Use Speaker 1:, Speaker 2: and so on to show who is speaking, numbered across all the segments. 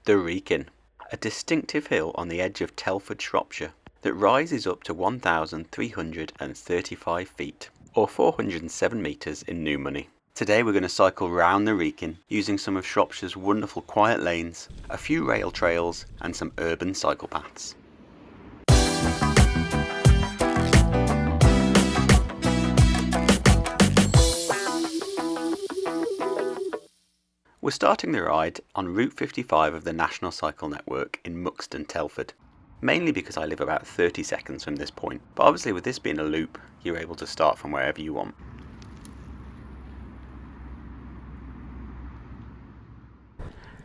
Speaker 1: The Wrekin, a distinctive hill on the edge of Telford, Shropshire, that rises up to 1,335 feet, or 407 metres in new money. Today we're going to cycle round the Wrekin using some of Shropshire's wonderful quiet lanes, a few rail trails and some urban cycle paths. We're starting the ride on Route 55 of the National Cycle Network in Muxton, Telford, mainly because I live about 30 seconds from this point, but obviously with this being a loop, you're able to start from wherever you want.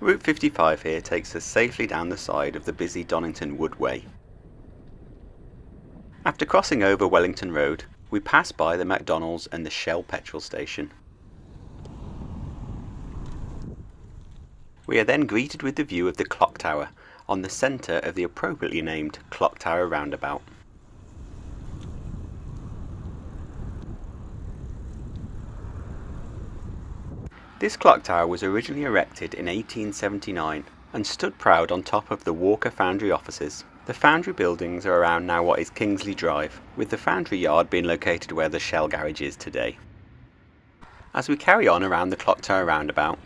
Speaker 1: Route 55 here takes us safely down the side of the busy Donington Wood Way. After crossing over Wellington Road, we pass by the McDonald's and the Shell petrol station. We are then greeted with the view of the clock tower on the centre of the appropriately named Clock Tower roundabout. This clock tower was originally erected in 1879 and stood proud on top of the Walker Foundry offices. The foundry buildings are around now what is Kingsley Drive, with the foundry yard being located where the Shell garage is today. As we carry on around the clock tower roundabout,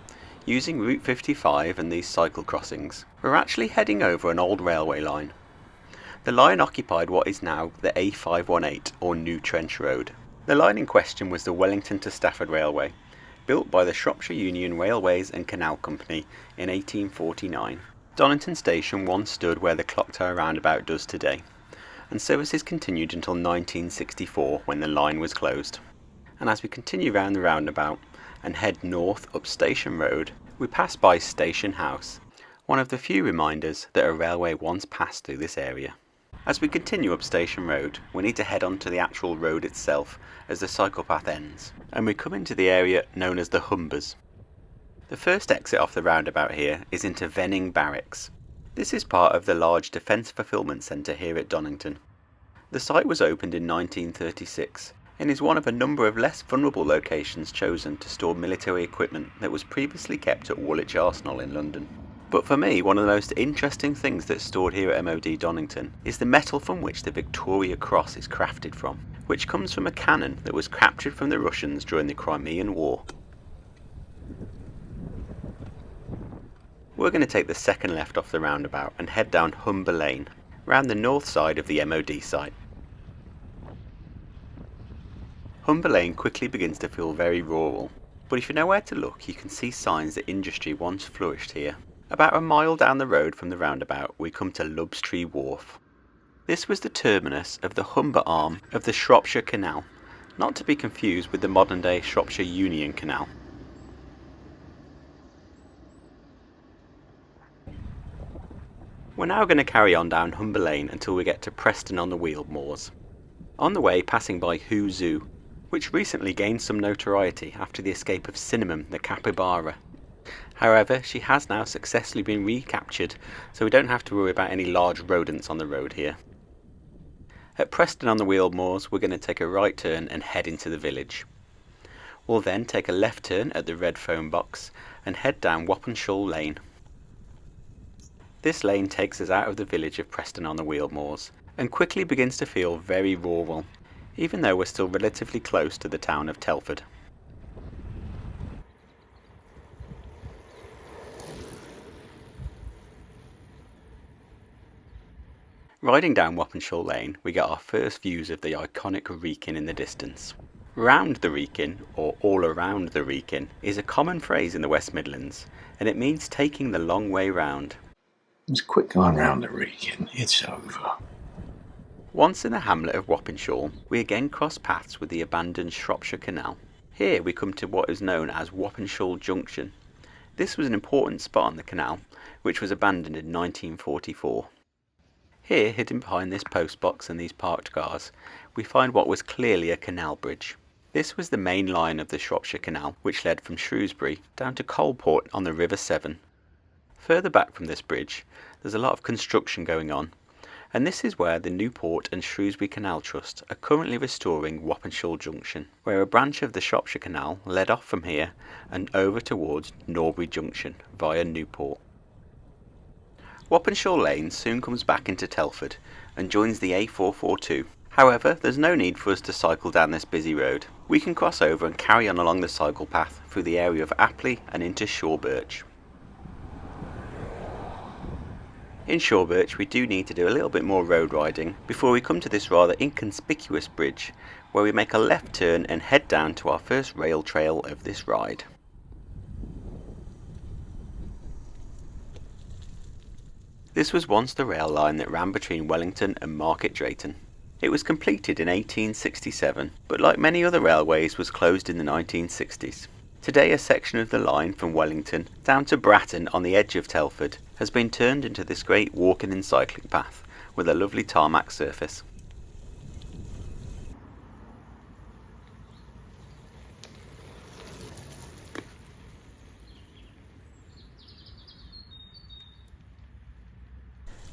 Speaker 1: using Route 55 and these cycle crossings, we're actually heading over an old railway line. The line occupied what is now the A518 or New Trench Road. The line in question was the Wellington to Stafford Railway, built by the Shropshire Union Railways and Canal Company in 1849. Donington Station once stood where the clock tower roundabout does today, and services continued until 1964 when the line was closed. And as we continue round the roundabout and head north up Station Road, we pass by Station House, one of the few reminders that a railway once passed through this area. As we continue up Station Road, we need to head on to the actual road itself as the cycle path ends, and we come into the area known as the Humbers. The first exit off the roundabout here is into Venning Barracks. This is part of the large Defence Fulfilment Centre here at Donington. The site was opened in 1936 and is one of a number of less vulnerable locations chosen to store military equipment that was previously kept at Woolwich Arsenal in London. But for me, one of the most interesting things that's stored here at MOD Donington is the metal from which the Victoria Cross is crafted from, which comes from a cannon that was captured from the Russians during the Crimean War. We're going to take the second left off the roundabout and head down Humber Lane, round the north side of the MOD site. Humber Lane quickly begins to feel very rural, but if you know where to look, you can see signs that industry once flourished here. About a mile down the road from the roundabout, we come to Lubstree Wharf. This was the terminus of the Humber arm of the Shropshire Canal, not to be confused with the modern-day Shropshire Union Canal. We're now going to carry on down Humber Lane until we get to Preston on the Weald Moors. On the way, passing by Who Zoo, which recently gained some notoriety after the escape of Cinnamon the capybara. However, she has now successfully been recaptured, so we don't have to worry about any large rodents on the road here. At Preston on the Weald Moors, we're going to take a right turn and head into the village. We'll then take a left turn at the red phone box and head down Wappenshaw Lane. This lane takes us out of the village of Preston on the Weald Moors and quickly begins to feel very rural, even though we're still relatively close to the town of Telford. Riding down Wappenshaw Lane, we get our first views of the iconic Wrekin in the distance. Round the Wrekin, or all around the Wrekin, is a common phrase in the West Midlands, and it means taking the long way round.
Speaker 2: It's quick going round the Wrekin, it's over.
Speaker 1: Once in the hamlet of Wappenshaw, we again cross paths with the abandoned Shropshire Canal. Here we come to what is known as Wappenshaw Junction. This was an important spot on the canal, which was abandoned in 1944. Here, hidden behind this postbox and these parked cars, we find what was clearly a canal bridge. This was the main line of the Shropshire Canal, which led from Shrewsbury down to Coalport on the River Severn. Further back from this bridge, there's a lot of construction going on, and this is where the Newport and Shrewsbury Canal Trust are currently restoring Wappenshaw Junction, where a branch of the Shropshire Canal led off from here and over towards Norbury Junction via Newport. Swapenshaw Lane soon comes back into Telford and joins the A442. However, there's no need for us to cycle down this busy road. We can cross over and carry on along the cycle path through the area of Apley and into Shawbirch. In Shawbirch we do need to do a little bit more road riding before we come to this rather inconspicuous bridge, where we make a left turn and head down to our first rail trail of this ride. This was once the rail line that ran between Wellington and Market Drayton. It was completed in 1867, but like many other railways was closed in the 1960s. Today a section of the line from Wellington down to Bratton on the edge of Telford has been turned into this great walking and cycling path with a lovely tarmac surface.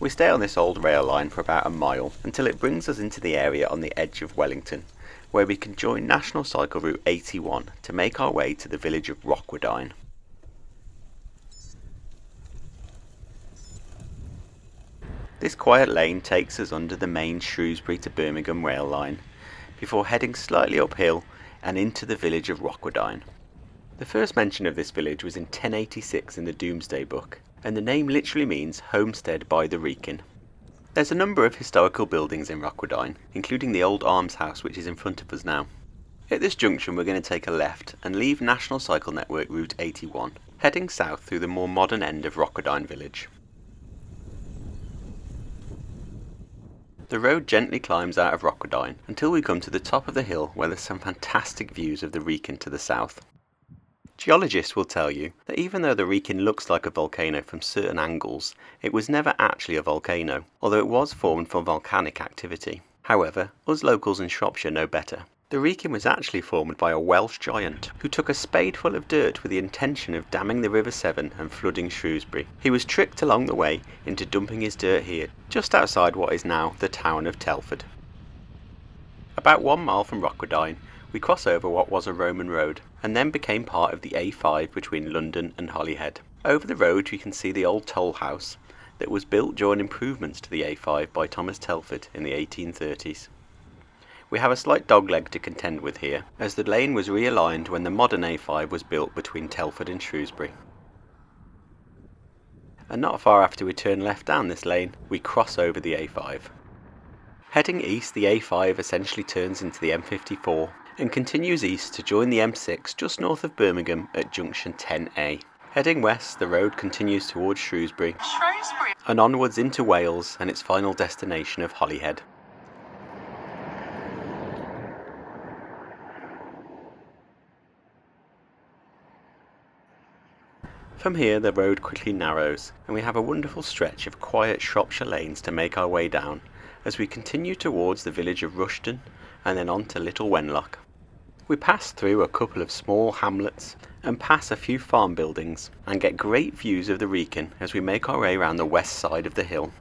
Speaker 1: We stay on this old rail line for about a mile until it brings us into the area on the edge of Wellington, where we can join National Cycle Route 81 to make our way to the village of Wrekin. This quiet lane takes us under the main Shrewsbury to Birmingham rail line, before heading slightly uphill and into the village of Wrekin. The first mention of this village was in 1086 in the Domesday Book, and the name literally means homestead by the Wrekin. There's a number of historical buildings in Wrekin, including the old almshouse which is in front of us now. At this junction we're going to take a left and leave National Cycle Network Route 81, heading south through the more modern end of Wrekin village. The road gently climbs out of Wrekin until we come to the top of the hill where there's some fantastic views of the Wrekin to the south. Geologists will tell you that even though the Wrekin looks like a volcano from certain angles, it was never actually a volcano, although it was formed from volcanic activity. However, us locals in Shropshire know better. The Wrekin was actually formed by a Welsh giant who took a spadeful of dirt with the intention of damming the River Severn and flooding Shrewsbury. He was tricked along the way into dumping his dirt here, just outside what is now the town of Telford. About 1 mile from Wrekin, we cross over what was a Roman road, and then became part of the A5 between London and Holyhead. Over the road you can see the old toll house that was built during improvements to the A5 by Thomas Telford in the 1830s. We have a slight dogleg to contend with here, as the lane was realigned when the modern A5 was built between Telford and Shrewsbury. And not far after we turn left down this lane, we cross over the A5. Heading east, the A5 essentially turns into the M54 and continues east to join the M6 just north of Birmingham at junction 10A. Heading west, the road continues towards Shrewsbury and onwards into Wales and its final destination of Holyhead. From here the road quickly narrows and we have a wonderful stretch of quiet Shropshire lanes to make our way down as we continue towards the village of Rushton and then on to Little Wenlock. We pass through a couple of small hamlets and pass a few farm buildings and get great views of the Wrekin as we make our way around the west side of the hill.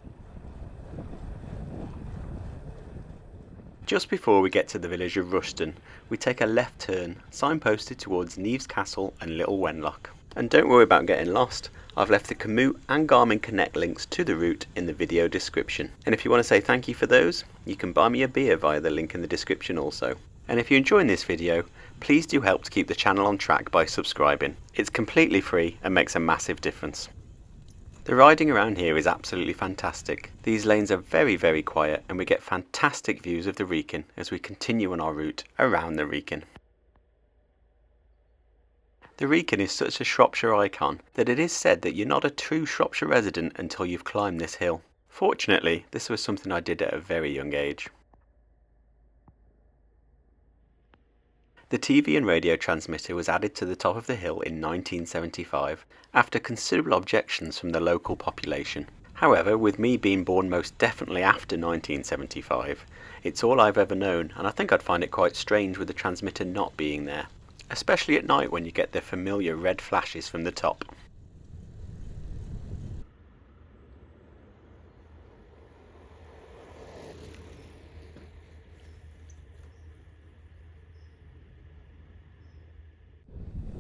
Speaker 1: Just before we get to the village of Rushton, we take a left turn, signposted towards Neaves Castle and Little Wenlock. And don't worry about getting lost, I've left the Komoot and Garmin Connect links to the route in the video description. And if you want to say thank you for those, you can buy me a beer via the link in the description also. And if you're enjoying this video, please do help to keep the channel on track by subscribing. It's completely free and makes a massive difference. The riding around here is absolutely fantastic. These lanes are very quiet and we get fantastic views of the Wrekin as we continue on our route around the Wrekin. The Wrekin is such a Shropshire icon that it is said that you're not a true Shropshire resident until you've climbed this hill. Fortunately, this was something I did at a very young age. The TV and radio transmitter was added to the top of the hill in 1975 after considerable objections from the local population. However, with me being born most definitely after 1975, it's all I've ever known, and I think I'd find it quite strange with the transmitter not being there, especially at night when you get the familiar red flashes from the top.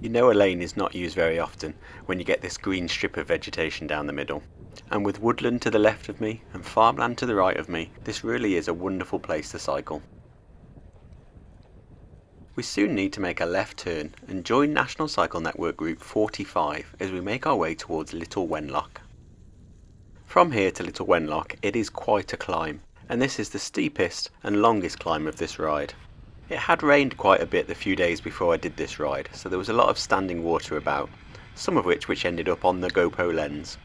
Speaker 1: You know a lane is not used very often when you get this green strip of vegetation down the middle. And with woodland to the left of me and farmland to the right of me, this really is a wonderful place to cycle. We soon need to make a left turn and join National Cycle Network Route 45 as we make our way towards Little Wenlock. From here to Little Wenlock it is quite a climb, and this is the steepest and longest climb of this ride. It had rained quite a bit the few days before I did this ride, so there was a lot of standing water about, some of which ended up on the GoPro lens.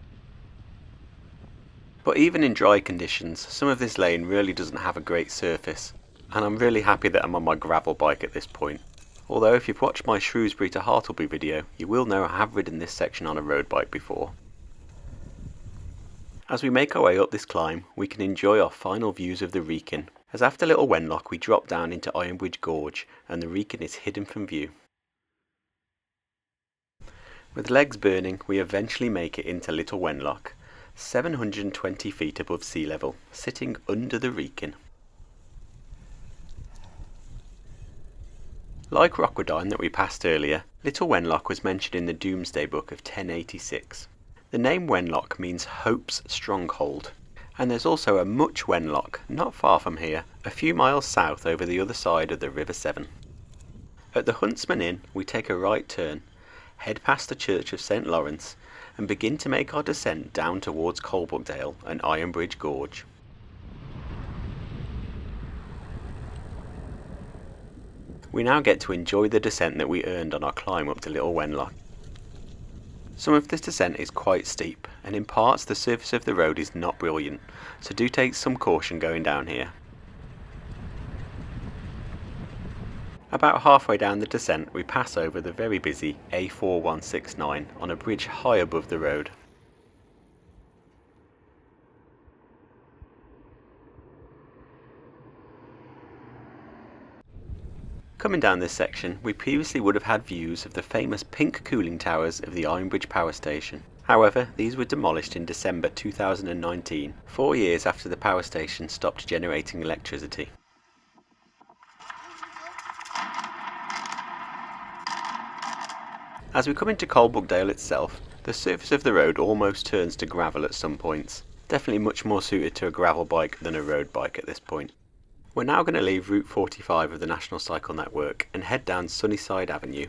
Speaker 1: But even in dry conditions, some of this lane really doesn't have a great surface, and I'm really happy that I'm on my gravel bike at this point. Although if you've watched my Shrewsbury to Hartleby video, you will know I have ridden this section on a road bike before. As we make our way up this climb, we can enjoy our final views of the Wrekin, as after Little Wenlock we drop down into Ironbridge Gorge and the Wrekin is hidden from view. With legs burning, we eventually make it into Little Wenlock, 720 feet above sea level, sitting under the Wrekin. Like Wrekin that we passed earlier, Little Wenlock was mentioned in the Domesday Book of 1086. The name Wenlock means Hope's Stronghold, and there's also a Much Wenlock not far from here, a few miles south over the other side of the River Severn. At the Huntsman Inn we take a right turn, head past the Church of St Lawrence and begin to make our descent down towards Coalport and Ironbridge Gorge. We now get to enjoy the descent that we earned on our climb up to Little Wenlock. Some of this descent is quite steep, and in parts the surface of the road is not brilliant, so do take some caution going down here. About halfway down the descent we pass over the very busy A4169 on a bridge high above the road. Coming down this section, we previously would have had views of the famous pink cooling towers of the Ironbridge Power Station. However, these were demolished in December 2019, 4 years after the power station stopped generating electricity. As we come into Coalport itself, the surface of the road almost turns to gravel at some points. Definitely much more suited to a gravel bike than a road bike at this point. We're now going to leave Route 45 of the National Cycle Network and head down Sunnyside Avenue.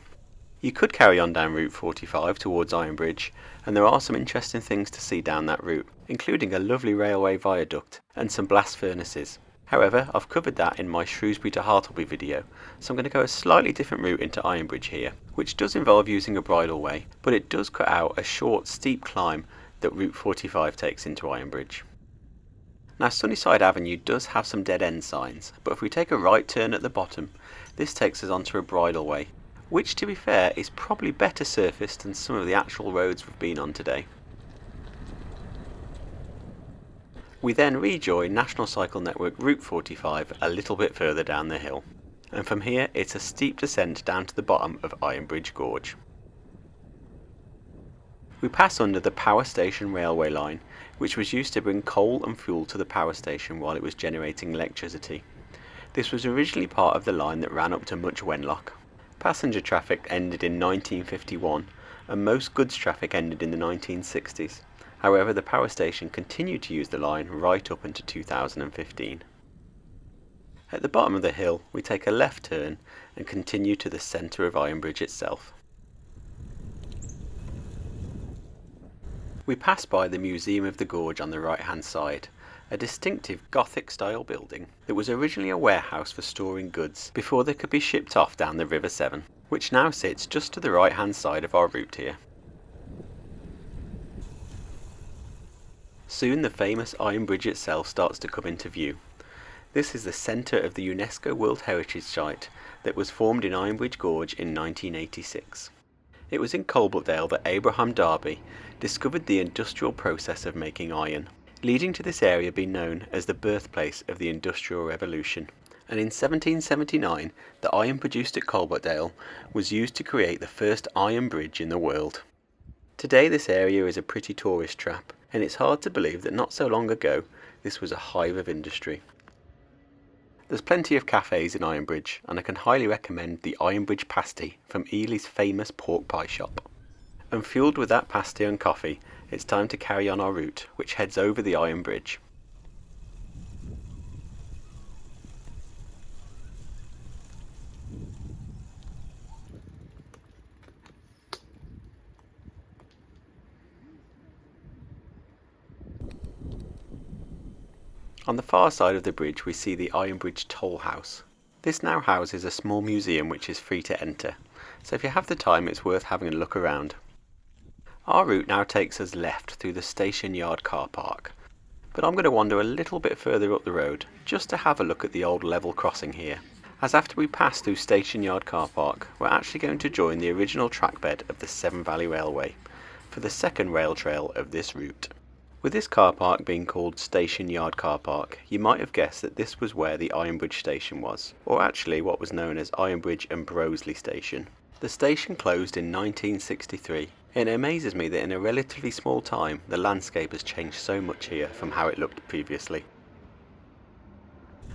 Speaker 1: You could carry on down Route 45 towards Ironbridge, and there are some interesting things to see down that route, including a lovely railway viaduct and some blast furnaces. However, I've covered that in my Shrewsbury to Hartleby video, so I'm going to go a slightly different route into Ironbridge here, which does involve using a bridleway, but it does cut out a short, steep climb that Route 45 takes into Ironbridge. Now Sunnyside Avenue does have some dead end signs, but if we take a right turn at the bottom, this takes us onto a bridleway, which to be fair is probably better surfaced than some of the actual roads we've been on today. We then rejoin National Cycle Network Route 45 a little bit further down the hill, and from here it's a steep descent down to the bottom of Ironbridge Gorge. We pass under the power station railway line, which was used to bring coal and fuel to the power station while it was generating electricity. This was originally part of the line that ran up to Much Wenlock. Passenger traffic ended in 1951 and most goods traffic ended in the 1960s. However, the power station continued to use the line right up into 2015. At the bottom of the hill we take a left turn and continue to the centre of Ironbridge itself. We pass by the Museum of the Gorge on the right hand side, a distinctive Gothic style building that was originally a warehouse for storing goods before they could be shipped off down the River Severn, which now sits just to the right hand side of our route here. Soon the famous Ironbridge itself starts to come into view. This is the centre of the UNESCO World Heritage Site that was formed in Ironbridge Gorge in 1986. It was in Coalport that Abraham Darby discovered the industrial process of making iron, leading to this area being known as the birthplace of the Industrial Revolution. And in 1779, the iron produced at Coalport was used to create the first iron bridge in the world. Today this area is a pretty tourist trap, and it's hard to believe that not so long ago this was a hive of industry. There's plenty of cafes in Ironbridge, and I can highly recommend the Ironbridge pasty from Ely's famous pork pie shop. And fueled with that pasty and coffee, it's time to carry on our route, which heads over the Iron Bridge. On the far side of the bridge we see the Ironbridge Toll House. This now houses a small museum which is free to enter, so if you have the time it's worth having a look around. Our route now takes us left through the station yard car park, but I'm going to wander a little bit further up the road just to have a look at the old level crossing here, as after we pass through station yard car park we're actually going to join the original trackbed of the Severn Valley Railway for the second rail trail of this route. With this car park being called Station Yard Car Park, you might have guessed that this was where the Ironbridge station was, or actually what was known as Ironbridge and Broseley Station. The station closed in 1963, and it amazes me that in a relatively small time the landscape has changed so much here from how it looked previously.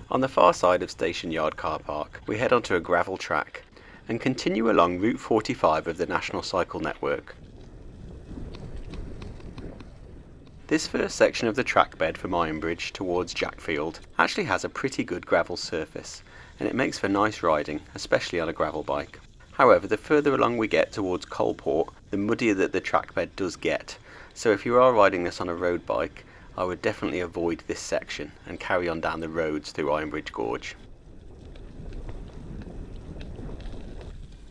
Speaker 1: On the far side of Station Yard Car Park, we head onto a gravel track and continue along Route 45 of the National Cycle Network. This first section of the trackbed from Ironbridge towards Jackfield actually has a pretty good gravel surface, and it makes for nice riding, especially on a gravel bike. However, the further along we get towards Coalport, the muddier that the trackbed does get, so if you are riding this on a road bike, I would definitely avoid this section and carry on down the roads through Ironbridge Gorge.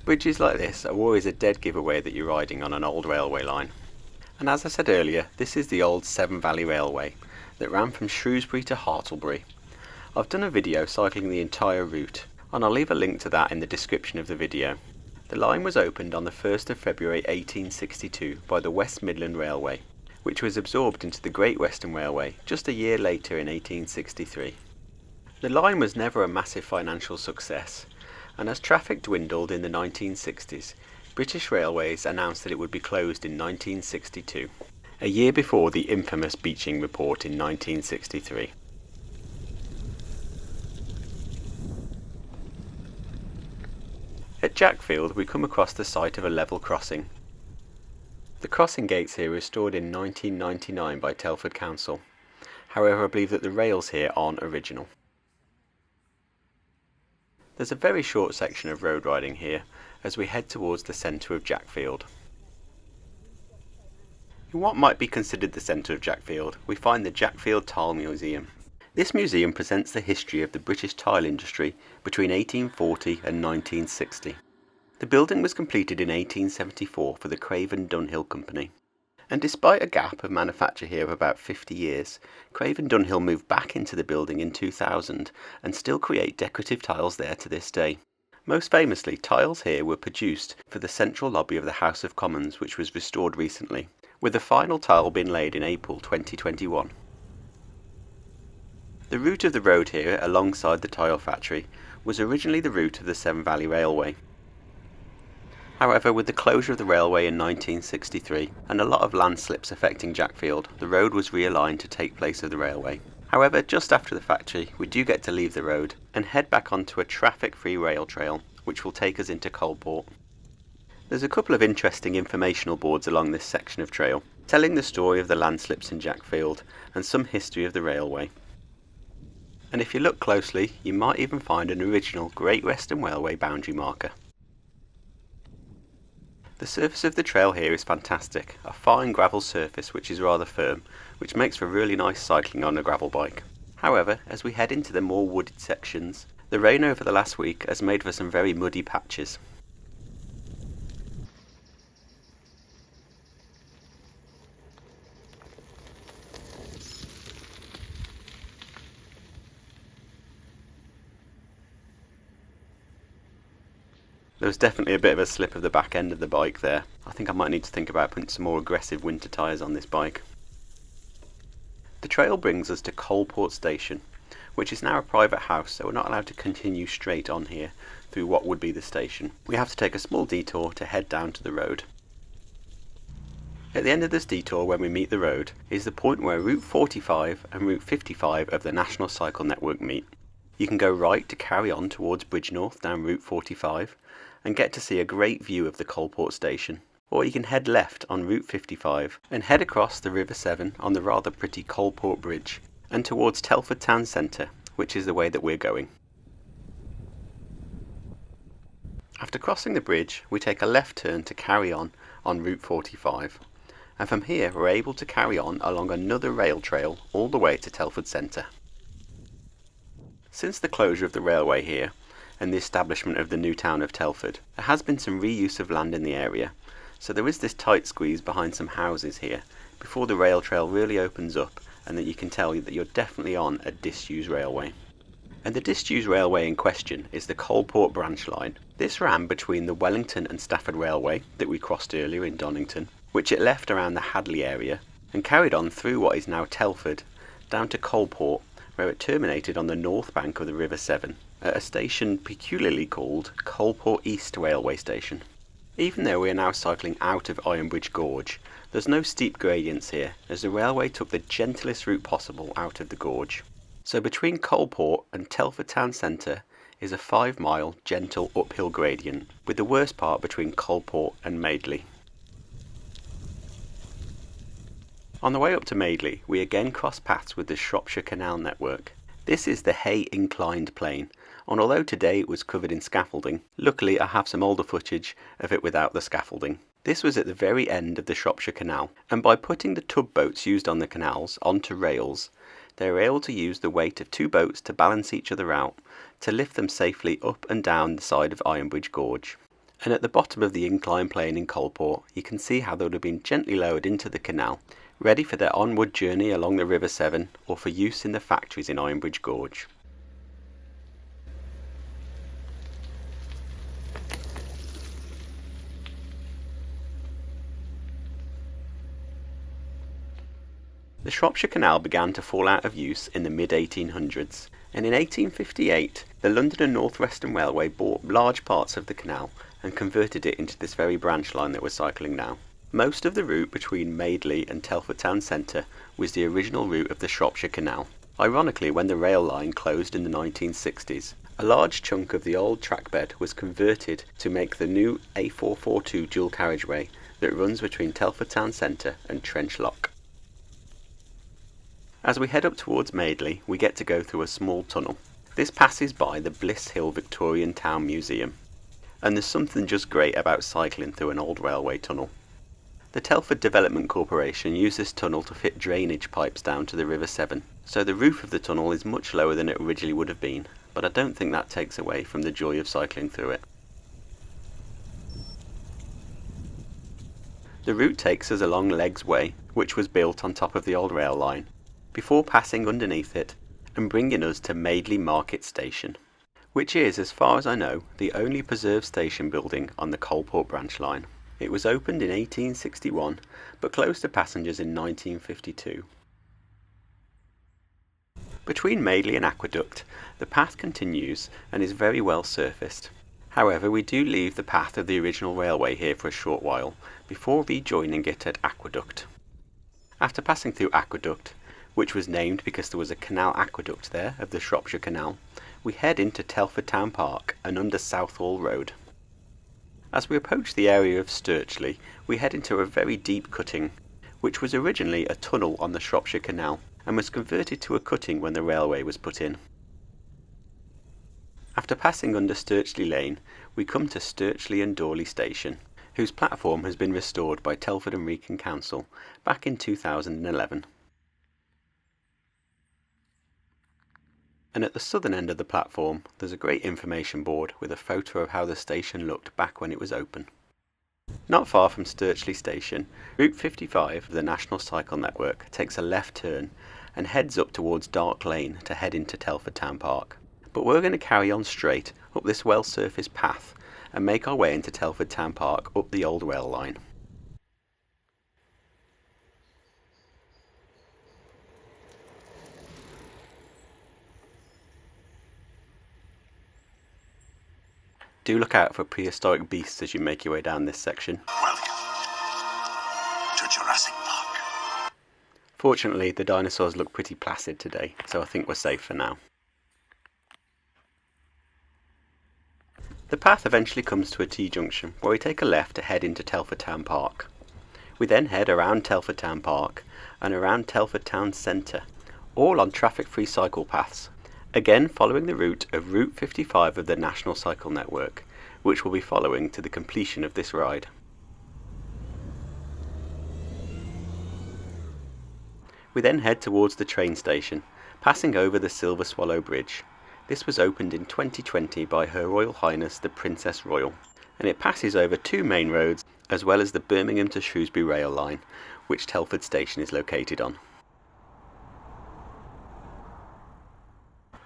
Speaker 1: Bridges like this are always a dead giveaway that you're riding on an old railway line. And as I said earlier, this is the old Severn Valley Railway that ran from Shrewsbury to Hartlebury. I've done a video cycling the entire route, and I'll leave a link to that in the description of the video. The line was opened on the 1st of February 1862 by the West Midland Railway, which was absorbed into the Great Western Railway just a year later in 1863. The line was never a massive financial success, and as traffic dwindled in the 1960s, British Railways announced that it would be closed in 1962, a year before the infamous Beeching Report in 1963. At Jackfield we come across the site of a level crossing. The crossing gates here were restored in 1999 by Telford Council, however I believe that the rails here aren't original. There's a very short section of road riding here as we head towards the centre of Jackfield. In what might be considered the centre of Jackfield, we find the Jackfield Tile Museum. This museum presents the history of the British tile industry between 1840 and 1960. The building was completed in 1874 for the Craven Dunhill Company. And despite a gap of manufacture here of about 50 years, Craven Dunhill moved back into the building in 2000 and still create decorative tiles there to this day. Most famously, tiles here were produced for the central lobby of the House of Commons, which was restored recently, with the final tile being laid in April 2021. The route of the road here, alongside the tile factory, was originally the route of the Severn Valley Railway. However, with the closure of the railway in 1963 and a lot of landslips affecting Jackfield, the road was realigned to take place of the railway. However, just after the factory, we do get to leave the road and head back onto a traffic-free rail trail, which will take us into Coalport. There's a couple of interesting informational boards along this section of trail, telling the story of the landslips in Jackfield and some history of the railway. And if you look closely, you might even find an original Great Western Railway boundary marker. The surface of the trail here is fantastic, a fine gravel surface which is rather firm, which makes for really nice cycling on a gravel bike. However, as we head into the more wooded sections, the rain over the last week has made for some very muddy patches. There was definitely a bit of a slip of the back end of the bike there. I think I might need to think about putting some more aggressive winter tyres on this bike. The trail brings us to Coalport Station, which is now a private house, so we're not allowed to continue straight on here through what would be the station. We have to take a small detour to head down to the road. At the end of this detour, when we meet the road, is the point where Route 45 and Route 55 of the National Cycle Network meet. You can go right to carry on towards Bridgnorth down Route 45 and get to see a great view of the Coalport station. Or you can head left on Route 55 and head across the River Severn on the rather pretty Coalport Bridge and towards Telford Town Centre, which is the way that we're going. After crossing the bridge, we take a left turn to carry on Route 45, and from here we're able to carry on along another rail trail all the way to Telford Centre. Since the closure of the railway here and the establishment of the new town of Telford, there has been some reuse of land in the area, so there is this tight squeeze behind some houses here before the rail trail really opens up and that you can tell that you're definitely on a disused railway. And the disused railway in question is the Coalport Branch Line. This ran between the Wellington and Stafford Railway that we crossed earlier in Donington, which it left around the Hadley area, and carried on through what is now Telford, down to Coalport, where it terminated on the north bank of the River Severn, at a station peculiarly called Coalport East Railway Station. Even though we are now cycling out of Ironbridge Gorge, there's no steep gradients here, as the railway took the gentlest route possible out of the gorge. So between Coalport and Telford Town Centre is a 5-mile gentle uphill gradient, with the worst part between Coalport and Madeley. On the way up to Madeley, we again cross paths with the Shropshire Canal network. This is the Hay Inclined Plane, and although today it was covered in scaffolding, luckily I have some older footage of it without the scaffolding. This was at the very end of the Shropshire Canal, and by putting the tugboats used on the canals onto rails, they were able to use the weight of 2 boats to balance each other out, to lift them safely up and down the side of Ironbridge Gorge. And at the bottom of the inclined plane in Coalport, you can see how they would have been gently lowered into the canal, ready for their onward journey along the River Severn or for use in the factories in Ironbridge Gorge. The Shropshire Canal began to fall out of use in the mid-1800s, and in 1858 the London and North Western Railway bought large parts of the canal and converted it into this very branch line that we're cycling now. Most of the route between Madeley and Telford Town Centre was the original route of the Shropshire Canal. Ironically, when the rail line closed in the 1960s, a large chunk of the old trackbed was converted to make the new A442 dual carriageway that runs between Telford Town Centre and Trench Lock. As we head up towards Madeley, we get to go through a small tunnel. This passes by the Bliss Hill Victorian Town Museum, and there's something just great about cycling through an old railway tunnel. The Telford Development Corporation used this tunnel to fit drainage pipes down to the River Severn, so the roof of the tunnel is much lower than it originally would have been, but I don't think that takes away from the joy of cycling through it. The route takes us along Leggs Way, which was built on top of the old rail line, before passing underneath it and bringing us to Madeley Market Station, which is, as far as I know, the only preserved station building on the Coalport Branch Line. It was opened in 1861, but closed to passengers in 1952. Between Madeley and Aqueduct, the path continues and is very well surfaced. However, we do leave the path of the original railway here for a short while, before rejoining it at Aqueduct. After passing through Aqueduct, which was named because there was a canal aqueduct there of the Shropshire Canal, we head into Telford Town Park and under Southall Road. As we approach the area of Sturchley, we head into a very deep cutting, which was originally a tunnel on the Shropshire Canal and was converted to a cutting when the railway was put in. After passing under Sturchley Lane, we come to Sturchley and Dorley Station, whose platform has been restored by Telford and Wrekin Council back in 2011. And at the southern end of the platform, there's a great information board with a photo of how the station looked back when it was open. Not far from Sturchley Station, Route 55 of the National Cycle Network takes a left turn and heads up towards Dark Lane to head into Telford Town Park. But we're going to carry on straight up this well-surfaced path and make our way into Telford Town Park up the old rail line. Do look out for prehistoric beasts as you make your way down this section.
Speaker 3: Welcome to Jurassic Park.
Speaker 1: Fortunately, the dinosaurs look pretty placid today, so I think we're safe for now. The path eventually comes to a T-junction where we take a left to head into Telford Town Park. We then head around Telford Town Park and around Telford Town Centre, all on traffic-free cycle paths, again following the route of Route 55 of the National Cycle Network, which we'll be following to the completion of this ride. We then head towards the train station, passing over the Silver Swallow Bridge. This was opened in 2020 by Her Royal Highness the Princess Royal, and it passes over two main roads as well as the Birmingham to Shrewsbury rail line, which Telford Station is located on.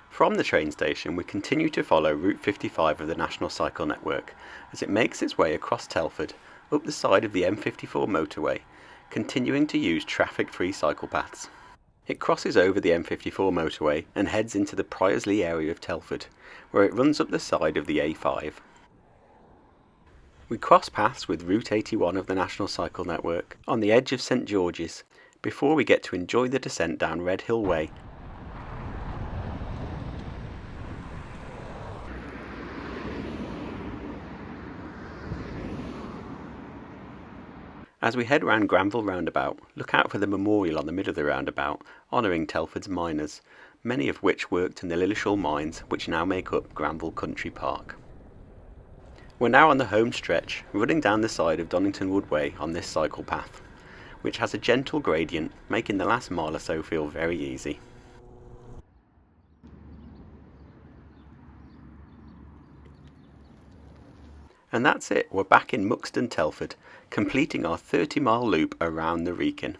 Speaker 1: From the train station we continue to follow Route 55 of the National Cycle Network as it makes its way across Telford, up the side of the M54 motorway, continuing to use traffic-free cycle paths. It crosses over the M54 motorway and heads into the Priorslee area of Telford, where it runs up the side of the A5. We cross paths with Route 81 of the National Cycle Network on the edge of St George's before we get to enjoy the descent down Red Hill Way. As we head round Granville Roundabout, look out for the memorial on the middle of the roundabout honouring Telford's miners, many of which worked in the Lillishall mines which now make up Granville Country Park. We're now on the home stretch, running down the side of Donington Wood Way on this cycle path, which has a gentle gradient, making the last mile or so feel very easy. And that's it, we're back in Muxton, Telford, completing our 30-mile loop around the Wrekin.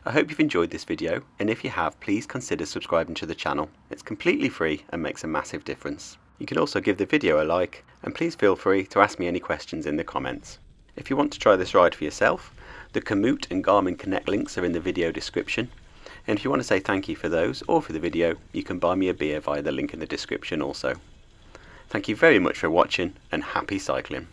Speaker 1: I hope you've enjoyed this video, and if you have, please consider subscribing to the channel. It's completely free and makes a massive difference. You can also give the video a like, and please feel free to ask me any questions in the comments. If you want to try this ride for yourself, the Komoot and Garmin Connect links are in the video description, and if you want to say thank you for those or for the video, you can buy me a beer via the link in the description also. Thank you very much for watching, and happy cycling.